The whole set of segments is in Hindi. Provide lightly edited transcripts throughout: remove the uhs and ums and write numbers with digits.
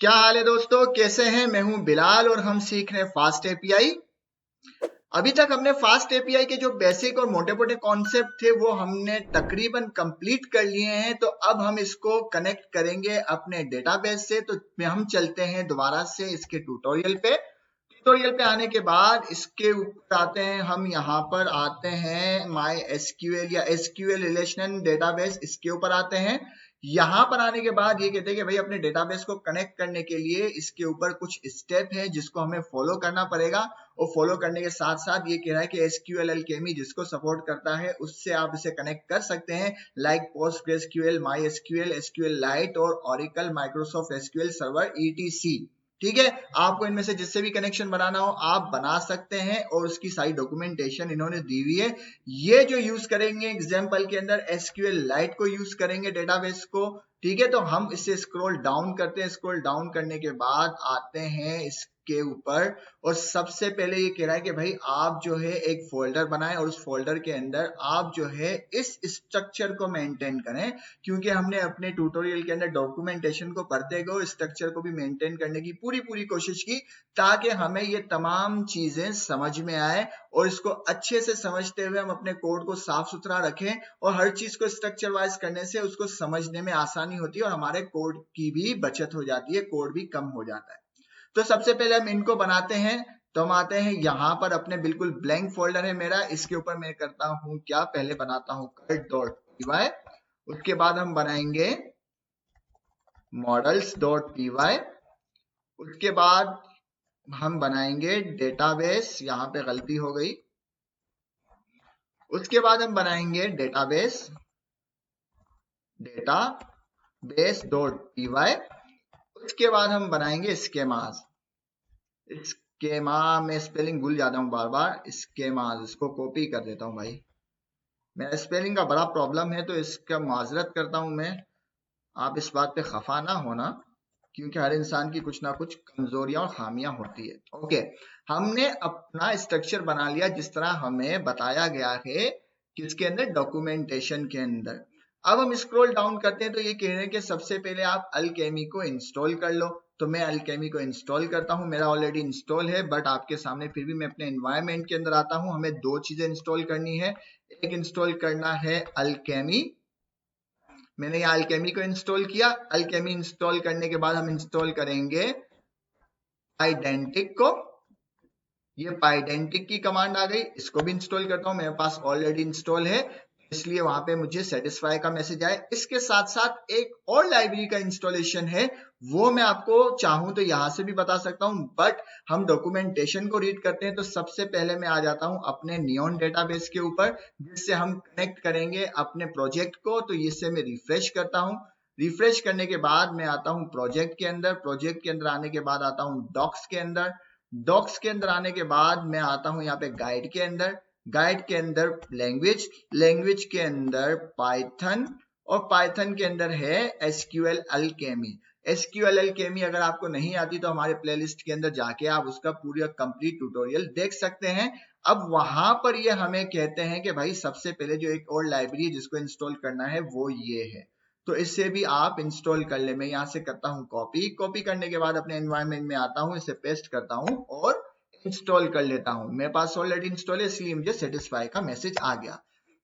क्या हाल है दोस्तों, कैसे हैं? मैं हूं बिलाल और हम सीख रहे हैं फास्ट एपीआई। अभी तक हमने फास्ट एपीआई के जो बेसिक और मोटे मोटे कॉन्सेप्ट थे वो हमने तकरीबन कंप्लीट कर लिए हैं। तो अब हम इसको कनेक्ट करेंगे अपने डेटाबेस से। तो हम चलते हैं दोबारा से इसके ट्यूटोरियल पे। ट्यूटोरियल पे आने के बाद इसके ऊपर आते हैं, हम यहाँ पर आते हैं माई एसक्यूएल या एसक्यूएल रिलेशनल डेटाबेस, इसके ऊपर आते हैं। यहाँ पर आने के बाद ये कहते हैं कि भाई अपने डेटाबेस को कनेक्ट करने के लिए इसके ऊपर कुछ स्टेप है जिसको हमें फॉलो करना पड़ेगा। और फॉलो करने के साथ साथ ये कह रहा है कि एसक्यूएल एलकेमी जिसको सपोर्ट करता है उससे आप इसे कनेक्ट कर सकते हैं, like PostgreSQL, MySQL, SQLite और Oracle, Microsoft SQL server etc. ठीक है, आपको इनमें से जिससे भी कनेक्शन बनाना हो आप बना सकते हैं और उसकी सारी डॉक्यूमेंटेशन इन्होंने दी हुई है। ये जो यूज करेंगे एग्जांपल के अंदर एसक्यूएल लाइट को यूज करेंगे डेटाबेस को। ठीक है, तो हम इसे स्क्रॉल डाउन करते हैं। स्क्रॉल डाउन करने के बाद आते हैं इसके ऊपर और सबसे पहले ये कह रहा है कि भाई आप जो है एक फोल्डर बनाएं और उस फोल्डर के अंदर आप जो है इस स्ट्रक्चर को मेंटेन करें, क्योंकि हमने अपने ट्यूटोरियल के अंदर डॉक्यूमेंटेशन को पढ़ते गए स्ट्रक्चर को भी मेंटेन करने की पूरी कोशिश की, ताकि हमें ये तमाम चीजें समझ में आए और इसको अच्छे से समझते हुए हम अपने कोड को साफ सुथरा रखें और हर चीज को स्ट्रक्चर वाइज करने से उसको समझने में आसानी होती है और हमारे कोड की भी बचत हो जाती है, कोड भी कम हो जाता है। तो सबसे पहले हम इनको बनाते हैं। तो हम आते हैं यहाँ पर, अपने बिल्कुल ब्लैंक फोल्डर है मेरा, इसके ऊपर मैं करता हूँ क्या, पहले बनाता हूँ cut.py। उसके बाद हम बनाएंगे models.py। उसके बाद हम बनाएंगे डेटाबेस, यहाँ पे गलती हो गई। उसके बाद हम बनाएंगे डेटाबेस.py। उसके बाद हम बनाएंगे स्केमास। स्केमा में स्पेलिंग भूल जाता हूँ बार बार, स्केमास, इसको कॉपी कर देता हूँ भाई, मेरा स्पेलिंग का बड़ा प्रॉब्लम है तो इसका माजरत करता हूँ मैं। आप इस बात पे खफा ना होना, क्योंकि हर इंसान की कुछ ना कुछ कमजोरियां और खामियां होती है। ओके, हमने अपना स्ट्रक्चर बना लिया जिस तरह हमें बताया गया है किसके अंदर, डॉक्यूमेंटेशन के अंदर। अब हम स्क्रॉल डाउन करते हैं तो ये कह रहे हैं कि सबसे पहले आप अल्केमी को इंस्टॉल कर लो। तो मैं अल्केमी को इंस्टॉल करता हूं, मेरा ऑलरेडी इंस्टॉल है, बट आपके सामने फिर भी मैं अपने एनवायरनमेंट के अंदर आता हूं। हमें दो चीजें इंस्टॉल करनी है। एक इंस्टॉल करना है अल्केमी, मैंने यहाँ अल्केमी को इंस्टॉल किया। अल्केमी इंस्टॉल करने के बाद हम इंस्टॉल करेंगे पाइडेंटिक को। ये पाइडेंटिक की कमांड आ गई, इसको भी इंस्टॉल करता हूँ, मेरे पास ऑलरेडी इंस्टॉल है इसलिए वहां पे मुझे सेटिस्फाई का मैसेज आए। इसके साथ साथ एक और लाइब्रेरी का इंस्टॉलेशन है, वो मैं आपको चाहूं तो यहां से भी बता सकता हूं, बट हम डॉक्यूमेंटेशन को रीड करते हैं। तो सबसे पहले मैं आ जाता हूं अपने नियॉन डेटाबेस के ऊपर, जिससे हम कनेक्ट करेंगे अपने प्रोजेक्ट को। तो इससे मैं रिफ्रेश करता हूं। रिफ्रेश करने के बाद मैं आता हूं प्रोजेक्ट के अंदर। प्रोजेक्ट के अंदर आने के बाद आता हूं डॉक्स के अंदर। डॉक्स के अंदर आने के बाद मैं आता हूं यहाँ पे गाइड के अंदर। गाइड के अंदर लैंग्वेज, लैंग्वेज के अंदर पाइथन और पाइथन के अंदर है एसक्यूएल अल्केमी। एसक्यूएल अल्केमी अगर आपको नहीं आती तो हमारे प्लेलिस्ट के अंदर जाके आप उसका पूरा कंप्लीट ट्यूटोरियल देख सकते हैं। अब वहां पर ये हमें कहते हैं कि भाई सबसे पहले जो एक और लाइब्रेरी है जिसको इंस्टॉल करना है वो ये है, तो इससे भी आप इंस्टॉल कर ले। मैं यहाँ से करता हूँ कॉपी। कॉपी करने के बाद अपने एनवायरनमेंट में आता हूँ, इसे पेस्ट करता हूँ और इंस्टॉल कर लेता हूँ। मेरे पास ऑलरेडी इंस्टॉल है इसलिए मुझे सेटिस्फाई का मैसेज आ गया।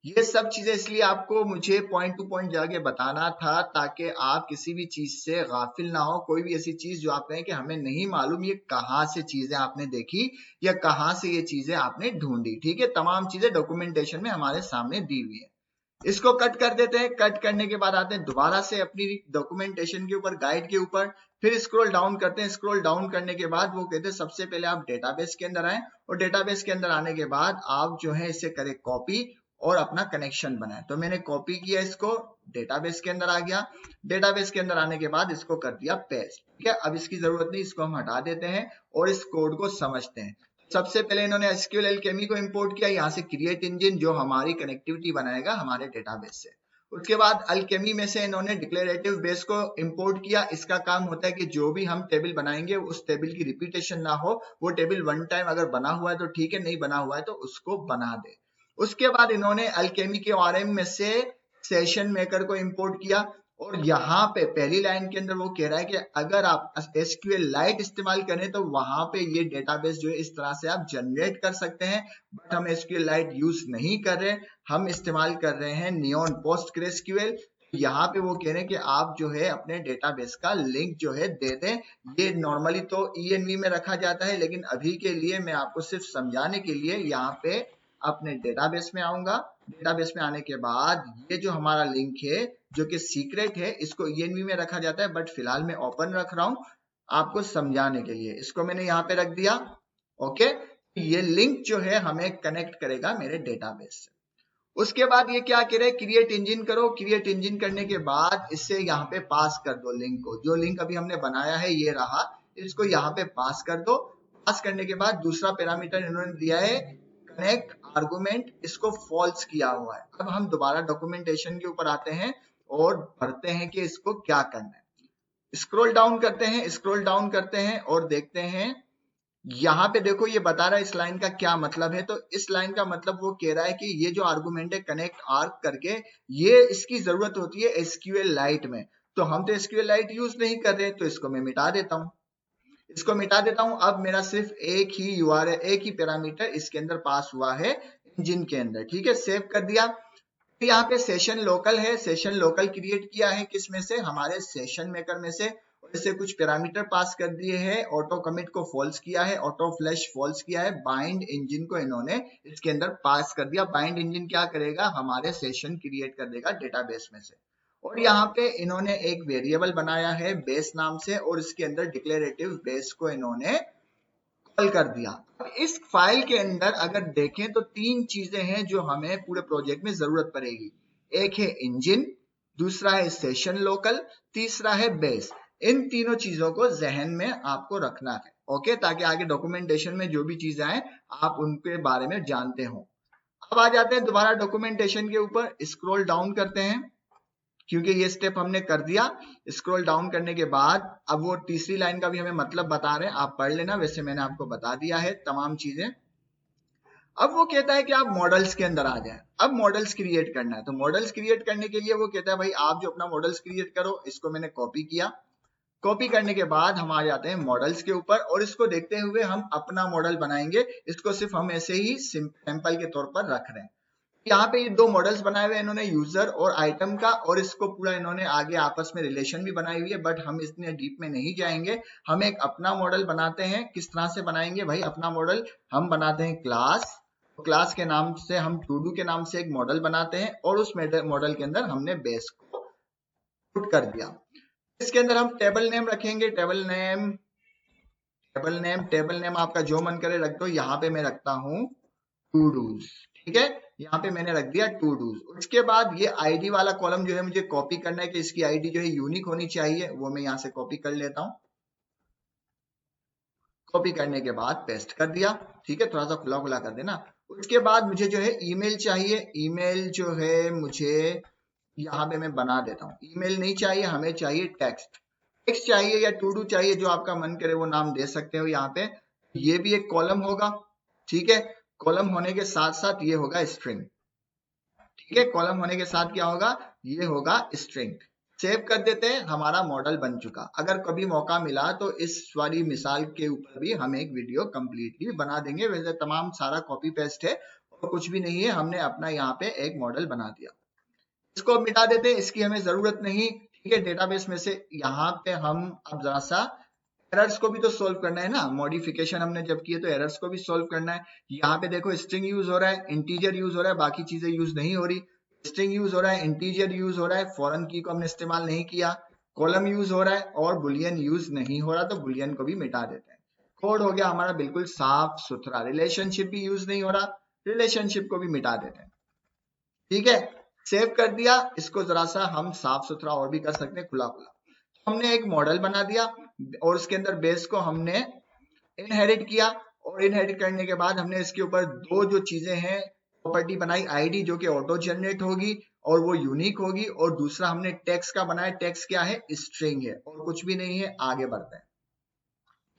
ये सब चीजें इसलिए आपको मुझे पॉइंट टू पॉइंट जाके बताना था ताकि आप किसी भी चीज से गाफिल ना हो। कोई भी ऐसी चीज जो आप कहें कि हमें नहीं मालूम ये कहाँ से चीजें आपने देखी या कहाँ से ये चीजें आपने ढूंढी। ठीक है, तमाम चीजें डॉक्यूमेंटेशन में हमारे सामने दी हुई है। इसको कट कर देते हैं। कट करने के बाद आते हैं दोबारा से अपनी डॉक्यूमेंटेशन के ऊपर, गाइड के ऊपर। फिर स्क्रॉल डाउन करते हैं। स्क्रॉल डाउन करने के बाद वो कहते हैं सबसे पहले आप डेटाबेस के अंदर आए और डेटाबेस के अंदर आने के बाद आप जो है इसे करें कॉपी और अपना कनेक्शन बनाए। तो मैंने कॉपी किया, इसको डेटाबेस के अंदर आ गया। डेटाबेस के अंदर आने के बाद इसको कर दिया पेस्ट। ठीक है, अब इसकी जरूरत नहीं, इसको हम हटा देते हैं और इस कोड को समझते हैं। सबसे पहले इन्होंने एसक्यूएल एल्केमी को इंपोर्ट किया, यहाँ से क्रिएट इंजन जो हमारी कनेक्टिविटी बनाएगा हमारे डेटाबेस से। उसके बाद अल्केमी में से इन्होंने डिक्लेरेटिव बेस को इंपोर्ट किया। इसका काम होता है कि जो भी हम टेबल बनाएंगे उस टेबल की रिपीटेशन ना हो। वो टेबल वन टाइम अगर बना हुआ है तो ठीक है, नहीं बना हुआ है तो उसको बना दे। उसके बाद इन्होंने अल्केमी के ORM में से सेशन मेकर को इंपोर्ट किया। और यहाँ पे पहली लाइन के अंदर वो कह रहा है कि अगर आप SQLite इस्तेमाल करें तो वहां पे ये डेटाबेस जो है इस तरह से आप जनरेट कर सकते हैं, बट हम SQLite यूज नहीं कर रहे, हम इस्तेमाल कर रहे हैं नियॉन PostgreSQL। यहाँ पे वो कह रहे हैं कि आप जो है अपने डेटाबेस का लिंक जो है दे दें। ये नॉर्मली तो ENV में रखा जाता है, लेकिन अभी के लिए मैं आपको सिर्फ समझाने के लिए यहाँ पे अपने डेटाबेस में आऊंगा। डेटाबेस में आने के बाद ये जो हमारा लिंक है जो कि सीक्रेट है, इसको ENV में रखा जाता है, बट फिलहाल मैं ओपन रख रहा हूं आपको समझाने के लिए। इसको मैंने यहाँ पे रख दिया। ओके, ये लिंक जो है हमें कनेक्ट करेगा मेरे डेटाबेस से। उसके बाद ये क्या कह रहे हैं, क्रिएट इंजन करो। क्रिएट इंजन करने के बाद इससे यहाँ पे पास कर दो लिंक को। जो लिंक अभी हमने बनाया है ये रहा, इसको यहाँ पे पास कर दो। पास करने के बाद दूसरा पैरामीटर इन्होंने दिया है कनेक्ट आर्गुमेंट, इसको फॉल्स किया हुआ है। अब हम दोबारा डॉक्यूमेंटेशन के ऊपर आते हैं और भरते हैं कि इसको क्या करना है। स्क्रॉल डाउन करते हैं, स्क्रॉल डाउन करते हैं और देखते हैं यहाँ पे देखो ये बता रहा है इस लाइन का क्या मतलब है। तो इस लाइन का मतलब वो कह रहा है कि ये जो आर्गुमेंट है कनेक्ट आर्क करके, ये इसकी जरूरत होती है SQLite में। तो हम तो SQLite यूज नहीं कर रहे, तो इसको मैं मिटा देता हूँ। इसको मिटा देता हूं। अब मेरा सिर्फ एक ही URL, एक ही पैरामीटर इसके अंदर पास हुआ है इंजन के अंदर। ठीक है, सेव कर दिया। फिर यहाँ पे सेशन लोकल है, सेशन लोकल क्रिएट किया है किस में से, हमारे सेशन मेकर में से। और इसे कुछ पैरामीटर पास कर दिए हैं। ऑटो कमिट को फॉल्स किया है, ऑटो फ्लैश फॉल्स किया है, बाइंड इंजन को इन्होंने इसके अंदर पास कर दिया। बाइंड इंजन क्या करेगा, हमारे सेशन क्रिएट कर देगा डेटाबेस में से। और यहाँ पे इन्होंने एक वेरिएबल बनाया है बेस नाम से, और इसके अंदर डिक्लेरेटिव बेस को इन्होंने कॉल कर दिया। अब इस फाइल के अंदर अगर देखें तो तीन चीजें हैं जो हमें पूरे प्रोजेक्ट में जरूरत पड़ेगी। एक है इंजन, दूसरा है सेशन लोकल, तीसरा है बेस। इन तीनों चीजों को जहन में आपको रखना है, ओके, ताकि आगे डॉक्यूमेंटेशन में जो भी चीजें आए आप उनके बारे में जानते हो। अब आ जाते हैं दोबारा डॉक्यूमेंटेशन के ऊपर, स्क्रॉल डाउन करते हैं क्योंकि ये स्टेप हमने कर दिया। स्क्रॉल डाउन करने के बाद अब वो तीसरी लाइन का भी हमें मतलब बता रहे हैं, आप पढ़ लेना, वैसे मैंने आपको बता दिया है तमाम चीजें। अब वो कहता है कि आप मॉडल्स के अंदर आ जाएं। अब मॉडल्स क्रिएट करना है, तो मॉडल्स क्रिएट करने के लिए वो कहता है भाई आप जो अपना मॉडल्स क्रिएट करो। इसको मैंने कॉपी किया। कॉपी करने के बाद हम आ जाते हैं मॉडल्स के ऊपर, और इसको देखते हुए हम अपना मॉडल बनाएंगे। इसको सिर्फ हम ऐसे ही सैंपल के तौर पर रख रहे हैं। यहाँ पे ये दो मॉडल्स बनाए हुए इन्होंने, यूजर और आइटम का, और इसको पूरा इन्होंने आगे आपस में रिलेशन भी बनाई हुई है, बट हम इतने डीप में नहीं जाएंगे। हम एक अपना मॉडल बनाते हैं। किस तरह से बनाएंगे भाई अपना मॉडल, हम बनाते हैं क्लास। क्लास के नाम से हम टूडू के नाम से एक मॉडल बनाते हैं, और उस मॉडल के अंदर हमने बेस को पुट कर दिया। इसके अंदर हम टेबल नेम रखेंगे। टेबल नेम आपका जो मन करे रख दो। यहाँ पे मैं रखता हूँ टूडूज। ठीक है, यहाँ पे मैंने रख दिया टूडूज। उसके बाद ये आईडी वाला कॉलम जो है मुझे कॉपी करना है कि इसकी आईडी जो है यूनिक होनी चाहिए, वो मैं यहाँ से कॉपी कर लेता हूँ। कॉपी करने के बाद पेस्ट कर दिया। ठीक है, थोड़ा सा खुला खुला कर देना। उसके बाद मुझे जो है ईमेल चाहिए। ईमेल जो है मुझे यहाँ पे मैं बना देता हूँ। ईमेल नहीं चाहिए, हमें चाहिए टेक्स्ट। टेक्स्ट चाहिए या टू डू चाहिए, जो आपका मन करे वो नाम दे सकते हो यहाँ पे। ये भी एक कॉलम होगा। ठीक है, कॉलम होने के साथ साथ ये होगा स्ट्रिंग। ठीक है, कॉलम होने के साथ क्या होगा, ये होगा स्ट्रिंग। सेव कर देते हैं, हमारा मॉडल बन चुका। अगर कभी मौका मिला तो इस वाली मिसाल के ऊपर भी हम एक वीडियो कंप्लीटली बना देंगे। वैसे तमाम सारा कॉपी पेस्ट है और कुछ भी नहीं है, हमने अपना यहाँ पे एक मॉडल बना दिया। इसको मिटा देते हैं, इसकी हमें जरूरत नहीं। ठीक है, डेटाबेस में से यहाँ पे हम अब जरा सा एरर्स को भी तो सोल्व करना है ना। मॉडिफिकेशन हमने जब किए तो एरर्स को भी सोल्व करना है। यहाँ पे देखो स्ट्रिंग यूज हो रहा है, इंटीजर यूज हो रहा है, बाकी चीजें यूज नहीं हो रही। स्ट्रिंग यूज हो रहा है, इंटीजर यूज हो रहा है, फॉरेन की को हमने इस्तेमाल नहीं किया, कॉलम यूज हो रहा है, और बुलियन यूज नहीं हो रहा, तो बुलियन को भी मिटा देते हैं। कोड हो गया हमारा बिल्कुल साफ सुथरा। रिलेशनशिप भी यूज नहीं हो रहा, रिलेशनशिप को भी मिटा देते हैं। ठीक है, सेव कर दिया। इसको जरा सा हम साफ सुथरा और भी कर सकते हैं, खुला खुला। हमने एक मॉडल बना दिया और उसके अंदर बेस को हमने इनहेरिट किया, और इनहेरिट करने के बाद हमने इसके ऊपर दो जो चीजें हैं प्रॉपर्टी बनाई, आईडी जो कि ऑटो जनरेट होगी और वो यूनिक होगी, और दूसरा हमने टेक्स्ट का बनाया। टेक्स्ट क्या है, स्ट्रिंग है, और कुछ भी नहीं है। आगे बढ़ते हैं।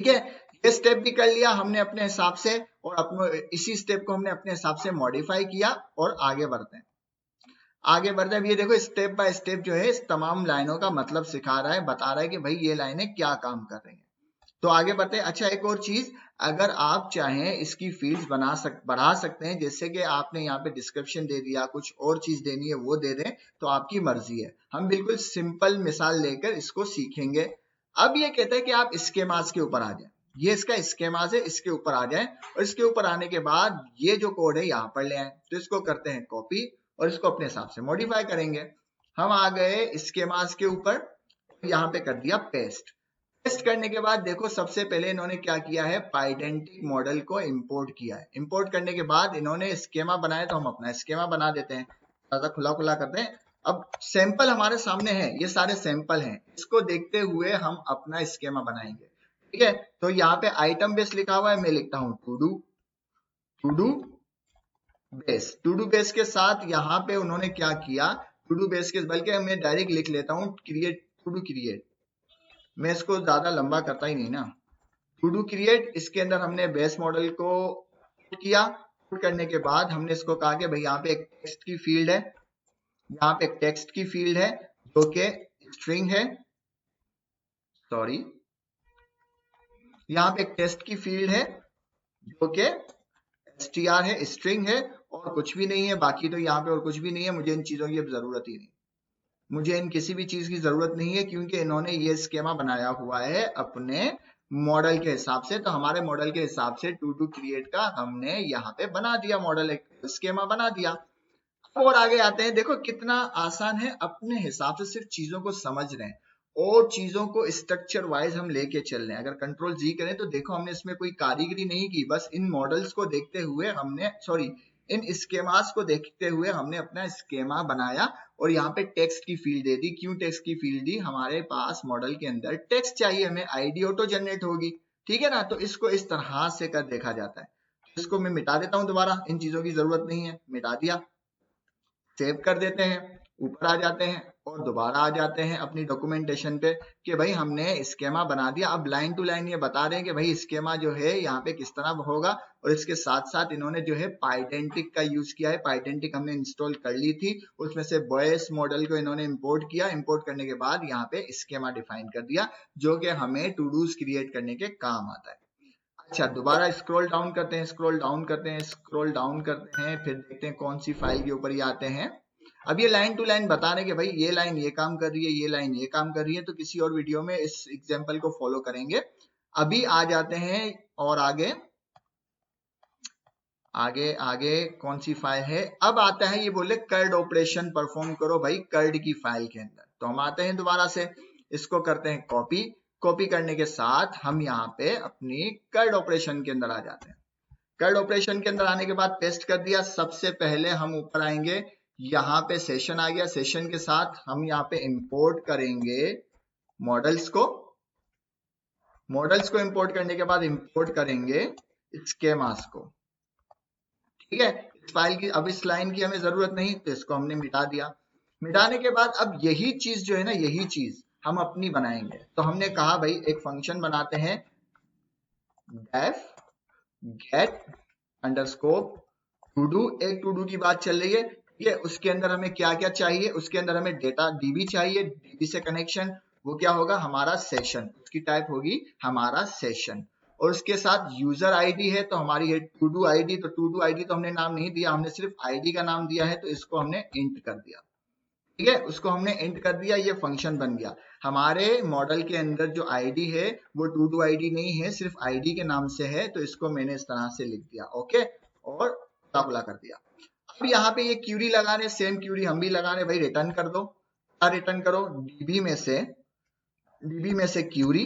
ठीक है, ये स्टेप भी कर लिया हमने अपने हिसाब से, और अपने इसी स्टेप को हमने अपने हिसाब से मॉडिफाई किया, और आगे बढ़ते हैं। आगे बढ़ते हैं। ये देखो स्टेप बाय स्टेप जो है इस तमाम लाइनों का मतलब सिखा रहा है, बता रहा है कि भाई ये लाइनें क्या काम कर रही हैं। तो आगे बढ़ते हैं। अच्छा, एक और चीज, अगर आप चाहें इसकी फील्ड्स बढ़ा सकते हैं, जैसे कि आपने यहाँ पे डिस्क्रिप्शन दे दिया, कुछ और चीज देनी है वो दे दें, तो आपकी मर्जी है। हम बिल्कुल सिंपल मिसाल लेकर इसको सीखेंगे। अब ये कहता है कि आप स्केमास के ऊपर आ जाए, ये इसका स्केमास है, इसके ऊपर आ जाए, और इसके ऊपर आने के बाद ये जो कोड है यहाँ पर ले आए। तो इसको करते हैं कॉपी और इसको अपने हिसाब से मॉडिफाई करेंगे। हम आ गए स्केमास के ऊपर, यहाँ पे कर दिया पेस्ट। पेस्ट करने के बाद देखो सबसे पहले इन्होंने क्या किया है, पाइडेंटिक मॉडल को इंपोर्ट किया है। इंपोर्ट करने के बाद इन्होंने स्केमा बनाया, तो हम अपना स्केमा बना देते हैं। थोड़ा खुला खुला करते हैं। अब सैंपल हमारे सामने है, ये सारे सैंपल हैं, इसको देखते हुए हम अपना स्केमा बनाएंगे। ठीक है, तो यहाँ पे आइटम बेस लिखा हुआ है, मैं लिखता हूँ to do base. To do base के साथ यहाँ पे उन्होंने क्या किया, टू डू बेस के, बल्कि मैं डायरेक्ट लिख लेता हूँ क्रिएट, टू डू क्रिएट। मैं इसको ज्यादा लंबा करता ही नहीं ना। टू डू क्रिएट, इसके अंदर हमने बेस मॉडल को किया। करने के बाद हमने इसको कहा कि भाई यहाँ पे एक टेक्स्ट की फील्ड है, यहाँ पे एक टेक्स्ट की फील्ड है जो कि स्ट्रिंग है, सॉरी, यहाँ पे एक टेक्स्ट की फील्ड है जो कि str है, स्ट्रिंग है, और कुछ भी नहीं है। बाकी तो यहाँ पे और कुछ भी नहीं है। मुझे इन चीजों की अब जरूरत ही नहीं, मुझे इन किसी भी चीज की जरूरत नहीं है, क्योंकि इन्होंने ये स्केमा बनाया हुआ है अपने मॉडल के हिसाब से। तो हमारे मॉडल के हिसाब से टू डू क्रिएट का हमने यहाँ पे बना दिया, मॉडल एक स्केमा बना दिया। और आगे आते हैं। देखो कितना आसान है, अपने हिसाब से सिर्फ चीजों को समझ रहे हैं और चीजों को स्ट्रक्चर वाइज हम लेके चल रहे हैं। अगर कंट्रोल जी करें तो देखो हमने इसमें कोई कारीगरी नहीं की, बस इन मॉडल्स को देखते हुए हमने, सॉरी, इन स्केमास को देखते हुए हमने अपना स्केमा बनाया और यहाँ पे टेक्स्ट की फील्ड दे दी। क्यों टेक्स्ट की फील्ड दी, हमारे पास मॉडल के अंदर टेक्स्ट चाहिए, हमें आईडी ऑटो जनरेट होगी। ठीक है ना, तो इसको इस तरह से कर देखा जाता है। इसको मैं मिटा देता हूं दोबारा, इन चीजों की जरूरत नहीं है, मिटा दिया। सेव कर देते हैं, ऊपर आ जाते हैं और दोबारा आ जाते हैं अपनी डॉक्यूमेंटेशन पे कि भाई हमने स्केमा बना दिया। अब लाइन टू लाइन ये बता रहे हैं कि भाई स्केमा जो है यहाँ पे किस तरह होगा, और इसके साथ साथ इन्होंने जो है पाइडेंटिक का यूज किया है। पाइडेंटिक हमने इंस्टॉल कर ली थी, उसमें से बॉयस मॉडल को इन्होंने इंपोर्ट किया। इंपोर्ट करने के बाद यहाँ पे स्केमा डिफाइन कर दिया, जो कि हमें टू डूज क्रिएट करने के काम आता है। अच्छा, दोबारा स्क्रॉल डाउन करते हैं, स्क्रॉल डाउन करते हैं, स्क्रॉल डाउन करते हैं, फिर देखते हैं कौन सी फाइल के ऊपर ये आते हैं। अब ये लाइन टू लाइन बता रहे हैं कि भाई ये लाइन ये काम कर रही है, ये लाइन ये काम कर रही है। तो किसी और वीडियो में इस एग्जांपल को फॉलो करेंगे। अभी आ जाते हैं और आगे आगे आगे कौन सी फाइल है, अब आता है ये बोले कर्ड ऑपरेशन परफॉर्म करो भाई कर्ड की फाइल के अंदर। तो हम आते हैं दोबारा से, इसको करते हैं कॉपी। कॉपी करने के साथ हम यहाँ पे अपनी कर्ड ऑपरेशन के अंदर आ जाते हैं। कर्ड ऑपरेशन के अंदर आने के बाद पेस्ट कर दिया। सबसे पहले हम ऊपर आएंगे, यहाँ पे सेशन आ गया। सेशन के साथ हम यहाँ पे इंपोर्ट करेंगे मॉडल्स को। मॉडल्स को इंपोर्ट करने के बाद इंपोर्ट करेंगे स्केमास को। ठीक है, इस फाइल की, अब इस लाइन की हमें जरूरत नहीं, तो इसको हमने मिटा दिया। मिटाने के बाद अब यही चीज जो है ना, यही चीज हम अपनी बनाएंगे। तो हमने कहा भाई एक फंक्शन बनाते हैं, def get underscore to do. एक टू डू की बात चल रही है, ठीक है। उसके अंदर हमें क्या क्या चाहिए, उसके अंदर हमें डेटा डीबी चाहिए, डीबी से कनेक्शन, वो क्या होगा हमारा सेशन, उसकी टाइप होगी हमारा सेशन। और उसके साथ यूजर आईडी है, तो हमारी है टू डू आईडी। तो टू डू आईडी तो हमने नाम नहीं दिया, हमने सिर्फ आईडी का नाम दिया है, तो इसको हमने इंट कर दिया। ठीक है, उसको हमने इंट कर दिया, ये फंक्शन बन गया। हमारे मॉडल के अंदर जो आईडी है वो टू डू आईडी नहीं है, सिर्फ आईडी के नाम से है, तो इसको मैंने इस तरह से लिख दिया। ओके, और खुला कर दिया। अब यहाँ पे ये क्यूरी लगाने, सेम क्यूरी हम भी लगाने, भाई रिटर्न कर दो। क्या रिटर्न करो, डीबी में से क्यूरी,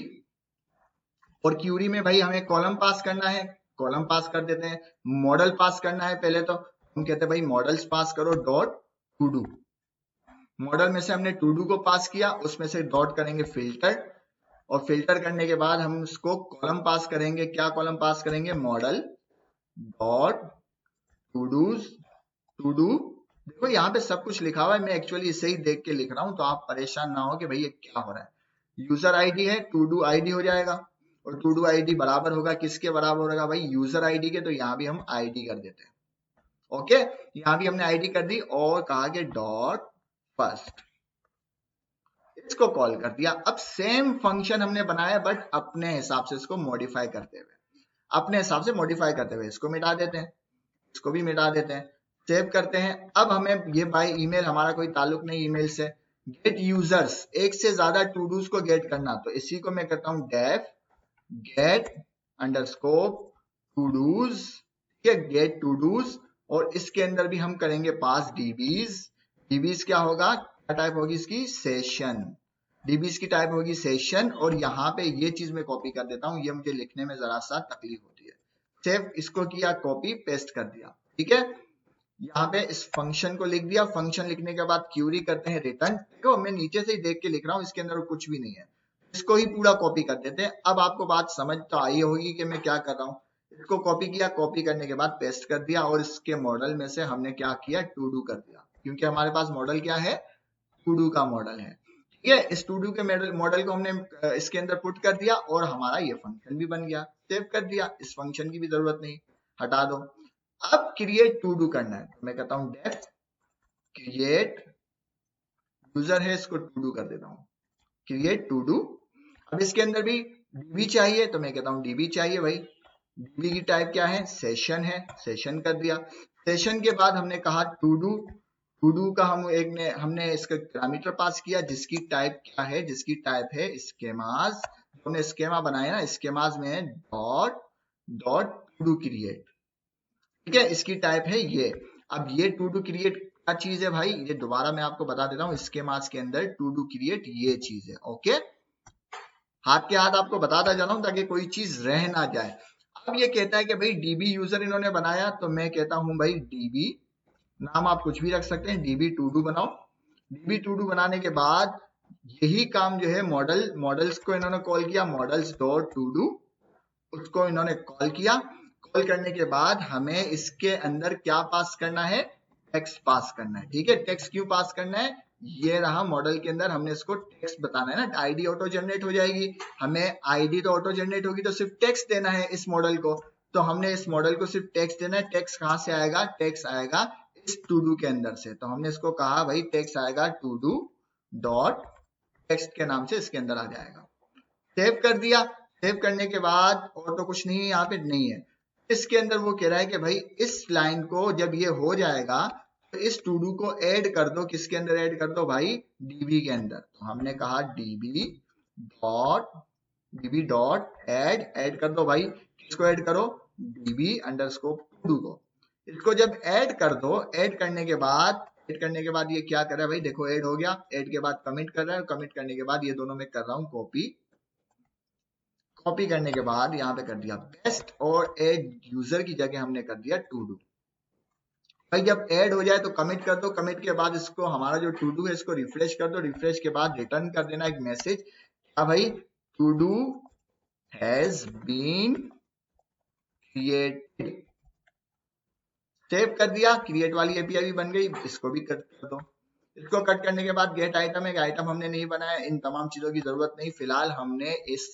और क्यूरी में भाई हमें कॉलम पास करना है, कॉलम पास कर देते हैं। मॉडल पास करना है, पहले तो हम कहते हैं भाई मॉडल्स पास करो डॉट टू डू। मॉडल में से हमने टू डू को पास किया, उसमें से डॉट करेंगे फिल्टर, और फिल्टर करने के बाद हम उसको कॉलम पास करेंगे। क्या कॉलम पास करेंगे, मॉडल डॉट टू डू। देखो यहाँ पे सब कुछ लिखा हुआ है, मैं एक्चुअली इसे ही देख के लिख रहा हूँ, तो आप परेशान ना हो कि भाई ये क्या हो रहा है। यूजर आईडी है, टू डू आईडी हो जाएगा, और टू डू आईडी बराबर होगा किसके बराबर होगा भाई, यूजर आईडी के। तो यहाँ भी हम आईडी कर देते हैं। ओके, यहां भी हमने आईडी कर दी और कहा कि डॉट फर्स्ट, इसको कॉल कर दिया। अब सेम फंक्शन हमने बनाया बट अपने हिसाब से इसको मॉडिफाई करते हुए, अपने हिसाब से मॉडिफाई करते हुए इसको मिटा देते हैं, इसको भी मिटा देते हैं, सेव करते हैं। अब हमें ये बाय ईमेल, हमारा कोई ताल्लुक नहीं ईमेल से, गेट यूजर्स, एक से ज्यादा टू डूज को गेट करना, तो इसी को मैं करता हूं def get underscore to dos, get to dos, और इसके अंदर भी हम करेंगे पास डीबीज। डीबीज क्या होगा, क्या टाइप होगी इसकी, सेशन, डीबीज की टाइप होगी सेशन। और यहाँ पे ये चीज मैं कॉपी कर देता हूँ, ये मुझे लिखने में जरा सा तकलीफ होती है। सेव, इसको किया कॉपी पेस्ट कर दिया, ठीक है। यहाँ पे इस फंक्शन को लिख दिया, फंक्शन लिखने के बाद क्यूरी करते हैं रिटर्न। देखो मैं नीचे से ही देख के लिख रहा हूँ, इसके अंदर कुछ भी नहीं है, इसको ही पूरा कॉपी कर देते हैं। अब आपको बात समझ तो आई होगी कि मैं क्या कर रहा हूँ। इसको कॉपी किया, कॉपी करने के बाद पेस्ट कर दिया, और इसके मॉडल में से हमने क्या किया, टू डू कर दिया, क्योंकि हमारे पास मॉडल क्या है, टू डू का मॉडल है, ठीक है। इस टू डू के मॉडल को हमने इसके अंदर पुट कर दिया और हमारा ये फंक्शन भी बन गया, सेव कर दिया, इस फंक्शन की भी जरूरत नहीं, हटा दो। अब क्रिएट टू डू करना है, मैं कहता हूं डेफ क्रिएट यूजर है, इसको टू डू कर देता हूं, क्रिएट टू डू। अब इसके अंदर भी डीबी चाहिए, तो मैं कहता हूं डीबी चाहिए भाई, डीबी की टाइप क्या है, सेशन है, सेशन कर दिया। सेशन के बाद हमने कहा टू डू, टू डू का हमने इसका पैरामीटर पास किया, जिसकी टाइप क्या है, जिसकी टाइप है स्केमास, हमने स्केमा बनाया ना, स्केमास में है dot dot to do create, ठीक है, इसकी टाइप है ये। अब ये टू डू क्रिएट क्या चीज है भाई, ये दोबारा मैं आपको बता देता हूँ, स्केमास के अंदर टू डू क्रिएट ये चीज है, ओके। हाथ के हाथ आपको बताता जा रहा हूं ताकि कोई चीज रह ना जाए। अब ये कहता है कि भाई डीबी यूजर इन्होंने बनाया, तो मैं कहता हूं भाई डीबी, नाम आप कुछ भी रख सकते हैं, डीबी टू डू बनाओ। डीबी टू डू बनाने के बाद यही काम जो है मॉडल्स को इन्होंने कॉल किया, मॉडल्स डॉट टू डू, उसको इन्होंने कॉल किया। कॉल करने के बाद हमें इसके अंदर क्या पास करना है, टेक्स्ट पास करना है, ठीक है। टेक्स्ट क्यों पास करना है, ये रहा मॉडल के अंदर, हमने इसको टेक्स्ट बताना है ना, आईडी ऑटो जनरेट हो जाएगी, हमें आईडी तो ऑटो जनरेट होगी, तो सिर्फ टेक्स्ट देना है इस मॉडल को, तो हमने इस मॉडल को सिर्फ टेक्स्ट देना है। टेक्स्ट कहां से आएगा, टेक्स्ट आएगा इस टू डू के अंदर से, तो हमने इसको कहा भाई टेक्स्ट आएगा टू डू डॉट टेक्स्ट के नाम से इसके अंदर आ जाएगा। सेव कर दिया, सेव करने के बाद और तो कुछ नहीं है, यहाँ पे नहीं है, इसके अंदर वो कह रहा है कि भाई इस लाइन को जब ये हो जाएगा तो इस टू डू को ऐड कर दो, किसके अंदर ऐड कर दो भाई, डीबी के अंदर। तो हमने कहा डीबी डॉट ऐड कर दो भाई, किसको ऐड करो, डीबी अंडरस्कोर टू डू को। इसको जब ऐड कर दो, ऐड करने के बाद ये क्या कर रहा है भाई, देखो ऐड हो गया, ऐड के बाद कमिट कर रहा है, कमिट करने के बाद ये दोनों में कर रहा हूं कॉपी, कॉपी करने के बाद यहाँ पे कर दिया बेस्ट, और ऐड यूजर की जगह हमने कर दिया टू डू। भाई जब ऐड हो जाए तो कमिट कर दो, कमिट के बाद इसको हमारा जो टू डू है इसको रिफ्रेश कर दो, रिफ्रेश के बाद रिटर्न कर देना एक मैसेज, क्या भाई, to do has been created. Save कर दिया, क्रिएट वाली एपीआई भी बन गई, इसको भी कट कर दो। इसको कट करने के बाद गेट आइटम, एक आइटम हमने नहीं बनाया, इन तमाम चीजों की जरूरत नहीं, फिलहाल हमने इस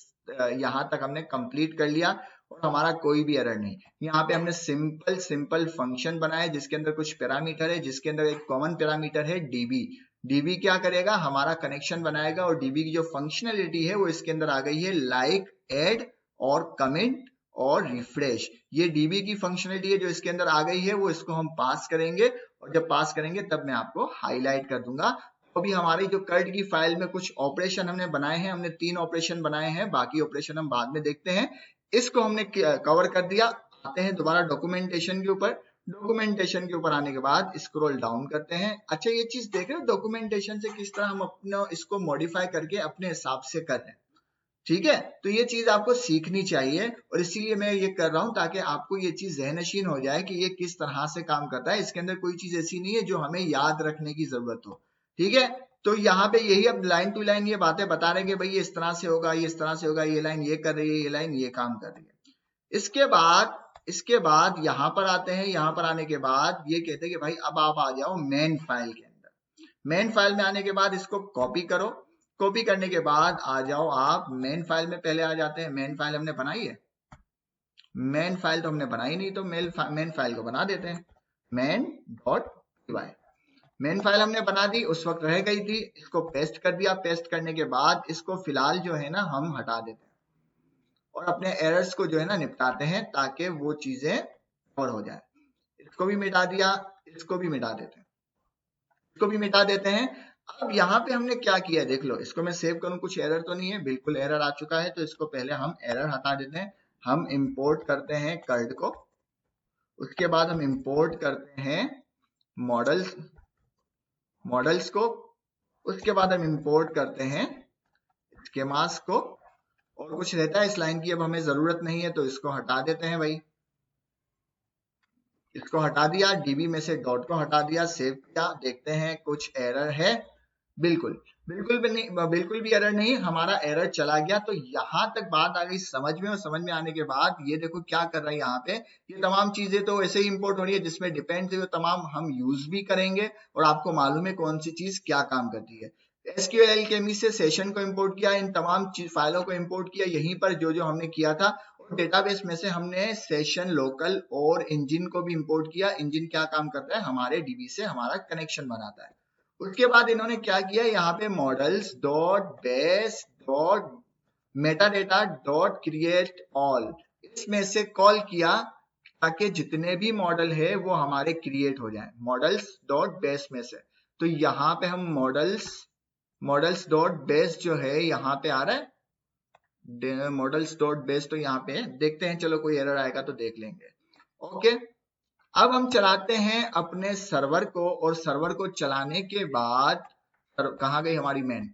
यहां तक हमने कंप्लीट कर लिया और हमारा कोई भी एरर नहीं। यहाँ पे हमने सिंपल फंक्शन बनाया जिसके अंदर कुछ पैरामीटर है, जिसके अंदर एक कॉमन पैरामीटर है डीबी। डीबी क्या करेगा, हमारा कनेक्शन बनाएगा, और डीबी की जो फंक्शनलिटी है वो इसके अंदर आ गई है, लाइक ऐड और कमेंट और रिफ्रेश। ये डीबी की फंक्शनलिटी है जो इसके अंदर आ गई है, वो इसको हम पास करेंगे, और जब पास करेंगे तब मैं आपको हाईलाइट कर दूंगा। तो अभी हमारी जो कर्ड की फाइल में कुछ ऑपरेशन हमने बनाए हैं, हमने 3 ऑपरेशन बनाए हैं, बाकी ऑपरेशन हम बाद में देखते हैं। इसको हमने कवर कर दिया। आते हैं दोबारा डॉक्यूमेंटेशन के ऊपर। डॉक्यूमेंटेशन के ऊपर आने के बाद स्क्रॉल डाउन करते हैं। अच्छा ये चीज देख रहे हो डॉक्यूमेंटेशन से किस तरह हम अपने इसको मॉडिफाई करके अपने हिसाब से कर रहे हैं, ठीक है। तो ये चीज आपको सीखनी चाहिए, और इसीलिए मैं ये कर रहा हूं ताकि आपको ये चीज ज़हनशीन हो जाए कि ये किस तरह से काम करता है। इसके अंदर कोई चीज ऐसी नहीं है जो हमें याद रखने की जरूरत हो, ठीक है। तो यहाँ पे यही अब लाइन टू लाइन ये बातें बता रहे हैं कि भाई ये इस तरह से होगा, ये इस तरह से होगा, ये लाइन ये कर रही है, ये लाइन ये काम कर रही है। इसके बाद यहाँ पर आते हैं। यहाँ पर आने के बाद ये कहते हैं कि भाई अब आप आ जाओ मेन फाइल के अंदर। मेन फाइल में आने के बाद इसको कॉपी करो, कॉपी करने के बाद आ जाओ आप मेन फाइल में, पहले आ जाते हैं। मेन फाइल हमने बनाई है, मेन फाइल तो हमने बनाई नहीं, तो मेन फाइल को बना देते हैं। main.py। मेन फाइल हमने बना दी, उस वक्त रह गई थी, इसको पेस्ट कर दिया। पेस्ट करने के बाद इसको फिलहाल जो है ना हम हटा देते हैं और अपने एरर्स को जो है ना निपटाते हैं ताकि वो चीजें कवर हो जाए। इसको भी मिटा दिया, इसको भी मिटा देते हैं, इसको भी मिटा देते हैं। अब यहाँ पे हमने क्या किया देख लो, इसको मैं सेव करूं, कुछ एरर तो नहीं है, बिल्कुल एरर आ चुका है, तो इसको पहले हम एरर हटा देते हैं। हम इंपोर्ट करते हैं कर्ड को, उसके बाद हम इंपोर्ट करते हैं मॉडल्स को, उसके बाद हम इंपोर्ट करते हैं स्कीमास को, और कुछ रहता है इस लाइन की अब हमें जरूरत नहीं है तो इसको हटा देते हैं भाई। इसको हटा दिया, डीबी में से डॉट को हटा दिया, सेव किया, देखते हैं कुछ एरर है। बिल्कुल भी एरर नहीं, हमारा एरर चला गया। तो यहाँ तक बात आ गई समझ में, और समझ में आने के बाद ये देखो क्या कर रहा है यहाँ पे, ये तमाम चीजें तो ऐसे ही इंपोर्ट हो रही है जिसमें डिपेंड है, वो तमाम हम यूज भी करेंगे और आपको मालूम है कौन सी चीज क्या काम करती है। SQL Alchemy से सेशन को इंपोर्ट किया, इन तमाम फाइलों को इंपोर्ट किया, यहीं पर जो हमने किया था। और डेटाबेस में से हमने सेशन, लोकल और इंजन को भी इंपोर्ट किया। इंजन क्या काम करता है, हमारे डीबी से हमारा कनेक्शन बनाता है। उसके बाद इन्होंने क्या किया, यहाँ पे models dot base dot metadata dot create all, इसमें से कॉल किया ताकि जितने भी मॉडल है वो हमारे क्रिएट हो जाएं मॉडल्स डॉट बेस में से। तो यहाँ पे हम मॉडल्स डॉट बेस जो है यहाँ पे आ रहा है, मॉडल्स डॉट बेस, तो यहाँ पे देखते हैं, चलो कोई एरर आएगा तो देख लेंगे। ओके, अब हम चलाते हैं अपने सर्वर को, और सर्वर को चलाने के बाद कहाँ गई हमारी मेन,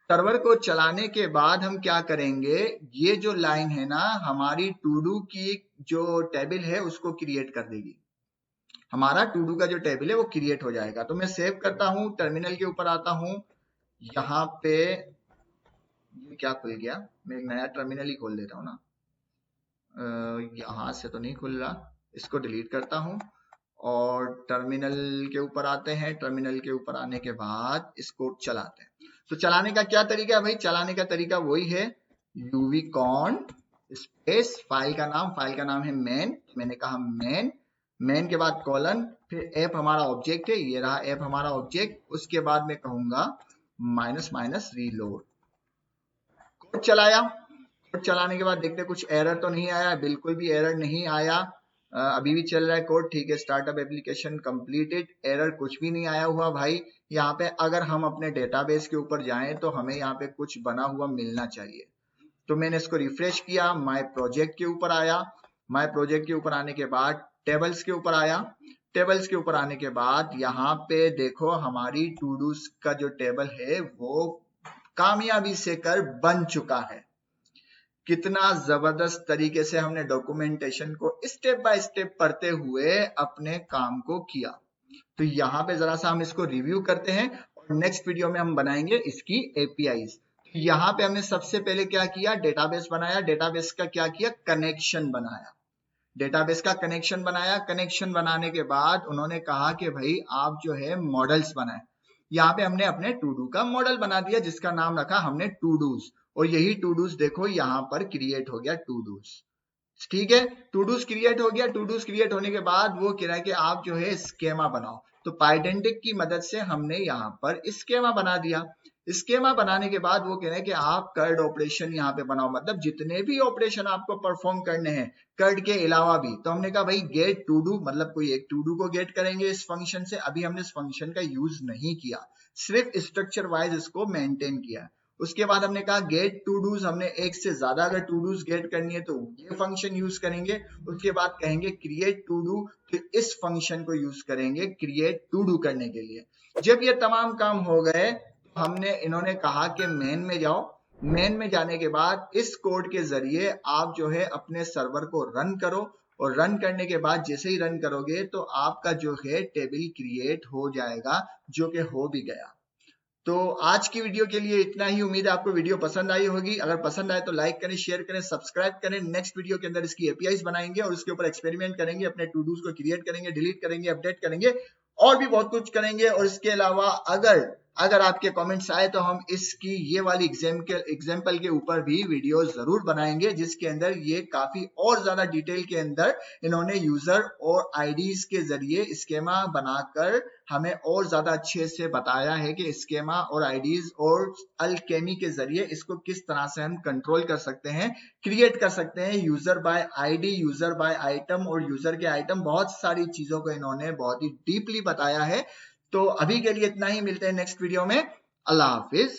सर्वर को चलाने के बाद हम क्या करेंगे, ये जो लाइन है ना हमारी टू डू की जो टेबल है उसको क्रिएट कर देगी। हमारा टू डू का जो टेबल है वो क्रिएट हो जाएगा। तो मैं सेव करता हूं, टर्मिनल के ऊपर आता हूं, यहाँ पे ये क्या खुल गया, मैं एक नया टर्मिनल ही खोल देता हूँ ना, यहां से तो नहीं खुल रहा, इसको डिलीट करता हूं और टर्मिनल के ऊपर आते हैं। टर्मिनल के ऊपर आने के बाद इसको चलाते हैं। तो चलाने का क्या तरीका है भाई, चलाने का तरीका वही है, uvcon स्पेस फाइल का नाम है मेन, मैंने कहा मेन के बाद कॉलन, फिर ऐप हमारा ऑब्जेक्ट है, ये रहा ऐप हमारा ऑब्जेक्ट, उसके बाद मैं कहूंगा माइनस रीलोड। कोड चलाया, कोड चलाने के बाद देखते कुछ एरर तो नहीं आया, बिल्कुल भी एरर नहीं आया, अभी भी चल रहा है कोड, ठीक है। स्टार्टअप एप्लीकेशन कंप्लीटेड, एरर कुछ भी नहीं आया हुआ भाई। यहाँ पे अगर हम अपने डेटाबेस के ऊपर जाएं तो हमें यहाँ पे कुछ बना हुआ मिलना चाहिए। तो मैंने इसको रिफ्रेश किया, माय प्रोजेक्ट के ऊपर आया, माय प्रोजेक्ट के ऊपर आने के बाद टेबल्स के ऊपर आया, टेबल्स के ऊपर आने के बाद यहाँ पे देखो हमारी टू डूज का जो टेबल है वो कामयाबी से कर बन चुका है। कितना जबरदस्त तरीके से हमने डॉक्यूमेंटेशन को स्टेप बाय स्टेप पढ़ते हुए अपने काम को किया। तो यहाँ पे जरा सा हम इसको रिव्यू करते हैं और नेक्स्ट वीडियो में हम बनाएंगे इसकी एपीआईज। यहाँ पे हमने सबसे पहले क्या किया, डेटाबेस बनाया, डेटाबेस का क्या किया, कनेक्शन बनाया, डेटाबेस का कनेक्शन बनाया। कनेक्शन बनाने के बाद उन्होंने कहा कि भाई आप जो है मॉडल्स बनाए, यहाँ पे हमने अपने टू डू का मॉडल बना दिया जिसका नाम रखा हमने टू डूज, और यही टू डूज देखो यहाँ पर क्रिएट हो गया टू डूज, ठीक है। टू डूज क्रिएट हो गया, टू डूज क्रिएट होने के बाद वो कह रहा है कि आप जो है स्केमा बनाओ। तो पाइडेंटिक की मदद से हमने यहाँ पर स्केमा बना दिया। स्केमा बनाने के बाद वो कह रहे हैं कि आप कर्ड ऑपरेशन यहाँ पे बनाओ, मतलब जितने भी ऑपरेशन आपको परफॉर्म करने हैं कर्ड के अलावा भी। तो हमने कहा भाई गेट टू डू, मतलब कोई एक टू डू को गेट करेंगे इस फंक्शन से। अभी हमने इस फंक्शन का यूज नहीं किया, सिर्फ स्ट्रक्चर वाइज इसको मेंटेन किया। उसके बाद हमने कहा गेट टू डूज, हमने एक से ज्यादा अगर टू डूज गेट करनी है तो ये फंक्शन यूज करेंगे। उसके बाद कहेंगे क्रिएट टू डू, तो इस फंक्शन को यूज करेंगे क्रिएट टू डू करने के लिए। जब ये तमाम काम हो गए तो हमने इन्होंने कहा कि मेन में जाओ, मेन में जाने के बाद इस कोड के जरिए आप जो है अपने सर्वर को रन करो, और रन करने के बाद जैसे ही रन करोगे तो आपका जो है टेबल क्रिएट हो जाएगा, जो कि हो भी गया। तो आज की वीडियो के लिए इतना ही, उम्मीद है आपको वीडियो पसंद आई होगी। अगर पसंद आए तो लाइक करें, शेयर करें, सब्सक्राइब करें। नेक्स्ट वीडियो के अंदर इसकी एपीआईज बनाएंगे और उसके ऊपर एक्सपेरिमेंट करेंगे, अपने टू डूज को क्रिएट करेंगे, डिलीट करेंगे, अपडेट करेंगे और भी बहुत कुछ करेंगे। और इसके अलावा अगर आपके कमेंट्स आए तो हम इसकी ये वाली एग्जाम्पल के ऊपर भी वीडियो जरूर बनाएंगे, जिसके अंदर ये काफी और ज्यादा डिटेल के अंदर इन्होंने यूजर और आईडीज के जरिए स्कीमा बनाकर हमें और ज्यादा अच्छे से बताया है कि स्कीमा और आईडीज और अल्केमी के जरिए इसको किस तरह से हम कंट्रोल कर सकते हैं, क्रिएट कर सकते हैं। User bye ID, user by item और यूजर के आइटम, बहुत सारी चीजों को इन्होंने बहुत ही डीपली बताया है। तो अभी के लिए इतना ही, मिलते हैं नेक्स्ट वीडियो में। अल्लाह हाफिज।